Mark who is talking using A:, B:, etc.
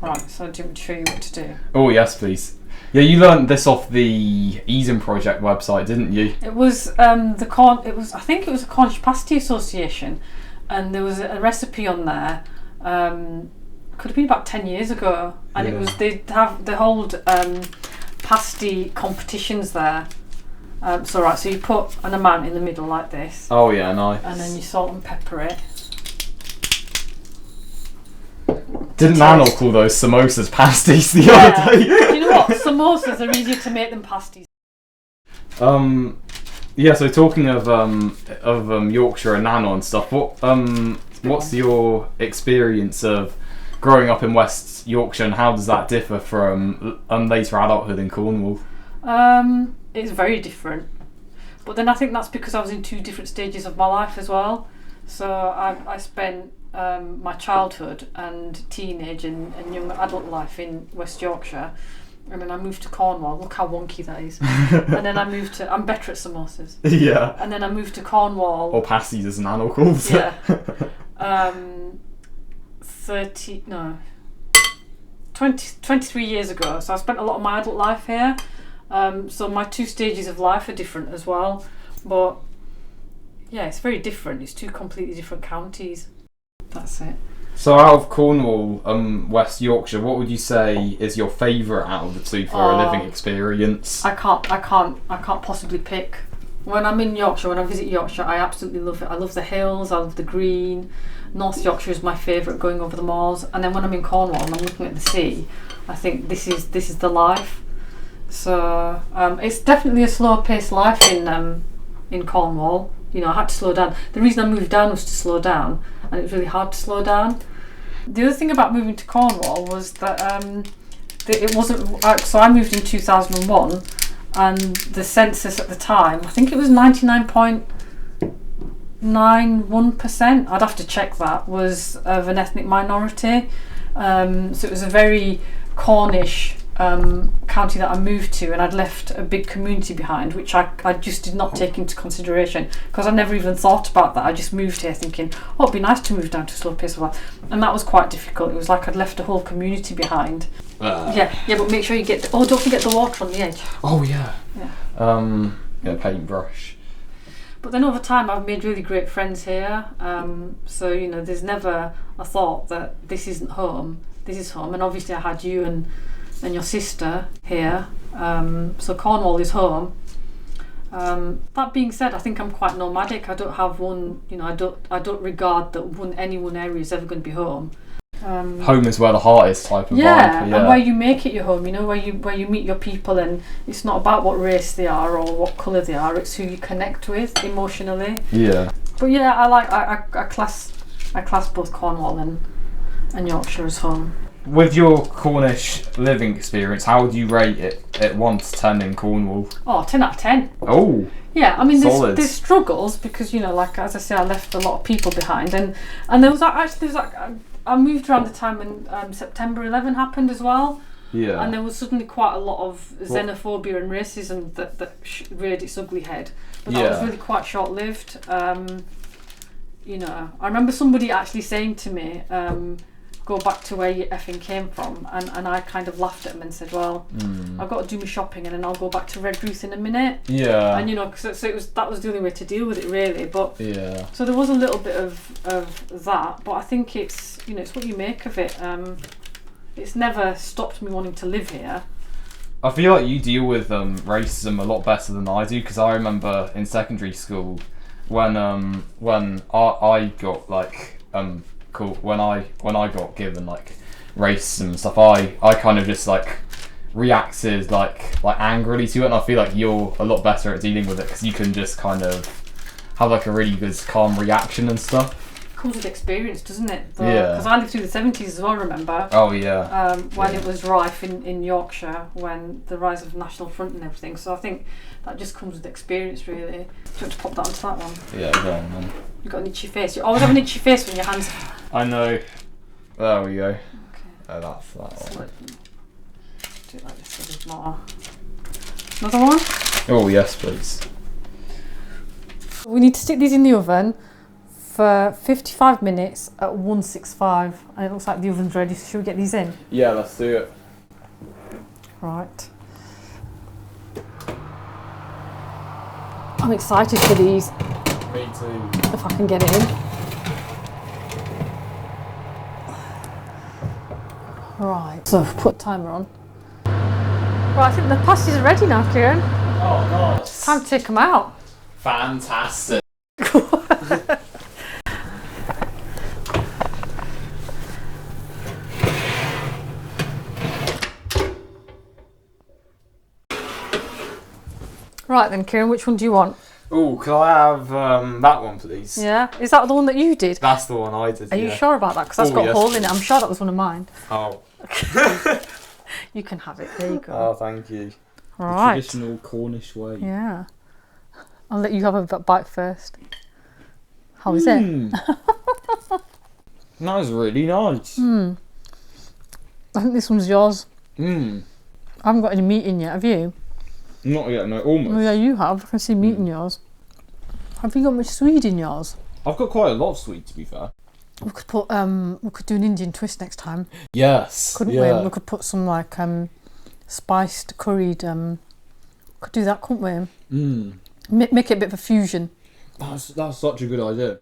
A: Right, so do you want me to show you what to do?
B: Oh yes, please. Yeah, you learned this off the Easing Project website, didn't you?
A: It was I think it was the Cornish Pasty Association, and there was a recipe on there. Could have been about 10 years ago, and it was they hold pasty competitions there. So you put an amount in the middle like this.
B: Oh yeah, nice.
A: And then you salt and pepper it.
B: Didn't Nana call those samosas pasties the other day?
A: Do you know what? Samosas are easier to make than pasties.
B: Yeah. So talking of Yorkshire and Nana and stuff, what's your experience of growing up in West Yorkshire, and how does that differ from later adulthood in Cornwall?
A: It's very different, but then I think that's because I was in two different stages of my life as well. So I spent my childhood and teenage and young adult life in West Yorkshire, and then I moved to Cornwall. Look how wonky that is. And then I moved to. I'm better at samosas.
B: Yeah.
A: And then I moved to Cornwall.
B: Or pasties, as Nana calls it.
A: Yeah. 23 years ago. So I spent a lot of my adult life here. So my two stages of life are different as well. But yeah, it's very different. It's two completely different counties. That's it.
B: So out of Cornwall, West Yorkshire, what would you say is your favourite out of the two for a living experience?
A: I can't possibly pick. When I'm in Yorkshire, when I visit Yorkshire, I absolutely love it. I love the hills, I love the green. North Yorkshire is my favourite, going over the moors. And then when I'm in Cornwall and I'm looking at the sea, I think this is the life. So it's definitely a slow-paced life in Cornwall. You know, I had to slow down. The reason I moved down was to slow down, and it was really hard to slow down. The other thing about moving to Cornwall was that it wasn't. So I moved in 2001, and the census at the time, I think it was 99.91%. I'd have to check that, was of an ethnic minority. So it was a very Cornish county that I moved to, and I'd left a big community behind, which I just did not take into consideration, because I never even thought about that. I just moved here thinking, oh, it'd be nice to move down to a slow pace of life, and that was quite difficult. It was like I'd left a whole community behind. Yeah, but make sure you get don't forget the water on the edge.
B: Oh yeah. Paintbrush.
A: But then over time I've made really great friends here, so you know, there's never a thought that this isn't home. This is home, and obviously I had you and your sister here, so Cornwall is home. That being said, I think I'm quite nomadic. I don't have one, you know, I don't regard that any one area is ever going to be home.
B: Home is where the heart is type of vibe. Yeah,
A: and where you make it your home, you know, where you meet your people, and it's not about what race they are or what colour they are, it's who you connect with emotionally.
B: Yeah.
A: But yeah, I class both Cornwall and Yorkshire as home.
B: With your Cornish living experience, how would you rate it at 1 to 10 in Cornwall?
A: Oh, 10 out of 10.
B: Oh.
A: Yeah, I mean, there's struggles because, you know, like as I say, I left a lot of people behind, and there was I moved around the time when September 11 happened as well.
B: Yeah.
A: And there was suddenly quite a lot of xenophobia and racism that reared its ugly head. But that was really quite short-lived. You know, I remember somebody actually saying to me, go back to where you effing came from, and I kind of laughed at him and said, well, I've got to do my shopping and then I'll go back to Red Ruth in a minute. Yeah. And you know, so that was the only way to deal with it, really. But yeah. So there was a little bit of that, but I think it's, you know, it's what you make of it. It's never stopped me wanting to live here.
B: I feel like you deal with racism a lot better than I do, because I remember in secondary school when I got like when I got given like racism and stuff, I kind of just like reacted like angrily to it, and I feel like you're a lot better at dealing with it because you can just kind of have like a really good calm reaction and stuff.
A: Comes with experience, doesn't it?
B: Yeah.
A: Because I lived through the 70s as well, remember?
B: Oh yeah.
A: When it was rife in Yorkshire, when the rise of National Front and everything. So I think that just comes with experience, really. Do you want to pop that onto that one?
B: Yeah, go on then.
A: You've got an itchy face. You always have an itchy face when your hands...
B: I know. There we go.
A: Okay.
B: Oh, that's that one.
A: Do it like this a bit more. Another one?
B: Oh yes, please.
A: We need to stick these in the oven for 55 minutes at 165, and it looks like the oven's ready. So should we get these in?
B: Yeah, let's do it.
A: Right. I'm excited for these.
B: Me too.
A: If I can get it in. Right. So I've put timer on. Right, I think the pasties are ready now, Kieran.
B: Oh, nice.
A: Time to take them out.
B: Fantastic.
A: Right then, Kieran, which one do you want?
B: Oh, could I have that one, please?
A: Yeah, is that the one that you did?
B: That's the one I did.
A: Are you sure about that? Because that's got a hole in it. I'm sure that was one of mine.
B: Oh.
A: You can have it. There you go.
B: Oh, thank you.
A: Right.
B: The traditional Cornish way.
A: Yeah. I'll let you have a bite first. How is it?
B: That was really nice.
A: I think this one's yours.
B: I
A: haven't got any meat in yet, have you?
B: Not yet, no, almost.
A: Oh yeah, you have. I can see meat in yours. Have you got much sweet in yours?
B: I've got quite a lot of sweet, to be fair.
A: We could put we could do an Indian twist next time.
B: Yes.
A: Couldn't we? We could put some like spiced curried could do that, couldn't we? Make it a bit of a fusion.
B: That's such a good idea.